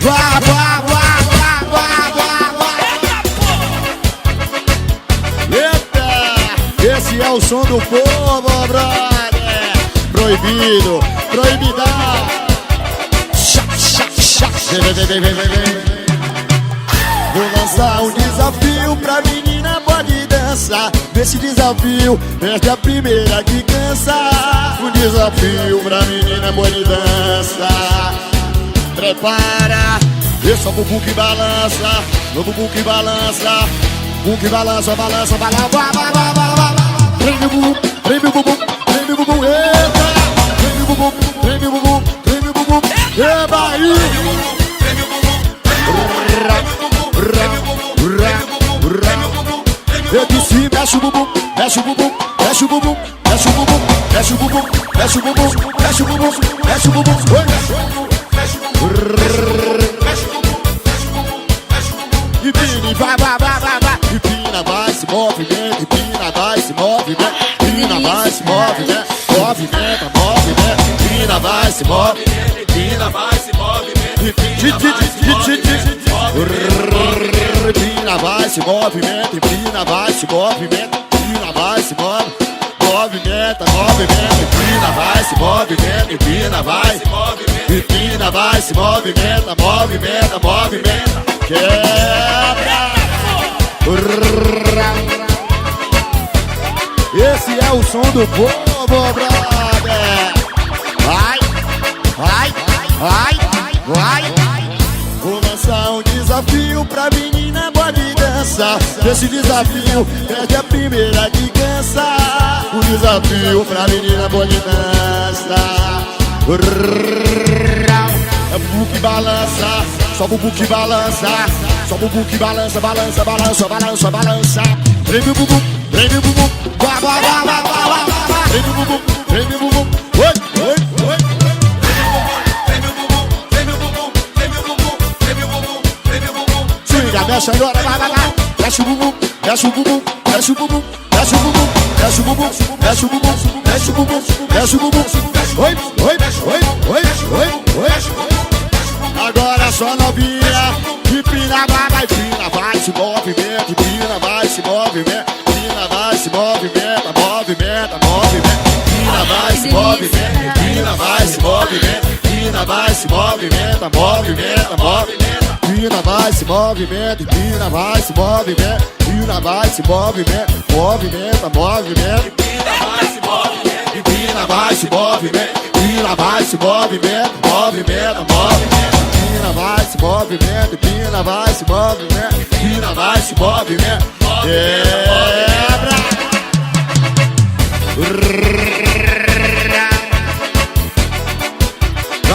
Vá, vá, vá, vá, vá, vá, vá. Eita, esse é o som do povo, brother. Proibido, proibidão. Vem. Vou lançar um desafio pra menina pode dançar. Nesse desafio, perde a primeira que cansa. Um desafio pra menina pode dançar. Prepara, esse é o bumbum que balança. O bumbum que balança. Bumbum que balança, balança, balança. Treme o bumbum, treme o bumbum, treme o bumbum. Eita, treme o bumbum, treme o bumbum, treme o bumbum. Eba aí. Eu disse mexe o bumbum, mexe o bumbum, mexe o bumbum, mexe o bumbum, mexe o bumbum, mexe o bumbum, mexe o bumbum, mexe o bumbum, empina, vai, vai, vai, vai, vai. Empina, vai, se movimenta, empina, vai, se movimenta, empina, vai, se movimenta, movimenta, movimenta, empina, vai, se movimenta, empina, vai, se movimenta, empina, vai, se movimenta, empina, vai, se movimenta, empina, vai, se movimenta, movimenta, movimenta, empina, vai, se movimenta, empina, vai, empina, vai, se movimenta, movimenta, movimenta, quebra. Esse é o som do povo, brother. Vai, vai, vai, vai. Vou lançar um desafio pra menina pode dançar. Esse desafio perde a primeira que cansa. Um desafio pra menina pode dançar. É o bumbum que balança, só o bumbum que balança, só o bumbum que balança, balança, balança, balança, balança. Treme o bumbum, treme o bumbum, vá, vá, vá, vá, vá, vá, vá. Treme o bumbum, treme o bumbum, oi, oi, oi. Mexe agora, vai, vai, vai. Mexe o bumbum, mexe o bumbum, mexe o bumbum, mexe o bumbum, mexe o bumbum, mexe o bumbum, mexe o bumbum, mexe o bumbum. Oi, oi, oi, oi, oi, oi. Agora só novinha, empina, vai, empina, vai, se movimenta, empina, vai, se movimenta, empina, vai, se movimenta, movimenta, movimenta, empina, vai, se movimenta, empina, vai, se movimenta, empina, vai, se movimenta, movimenta, movimenta. Empina, vai, se movimenta, empina, vai, se movimenta, empina, vai, se movimenta, movimenta, movimenta. Empina, vai, se movimenta, empina, vai, se movimenta, empina, vai, se movimenta, movimenta, movimenta. Empina, vai, se movimenta, empina, vai, se movimenta, empina, vai, se movimenta. Quebra.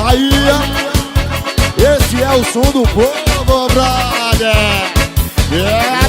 Aí, esse é o som do povo, brother. Yeah.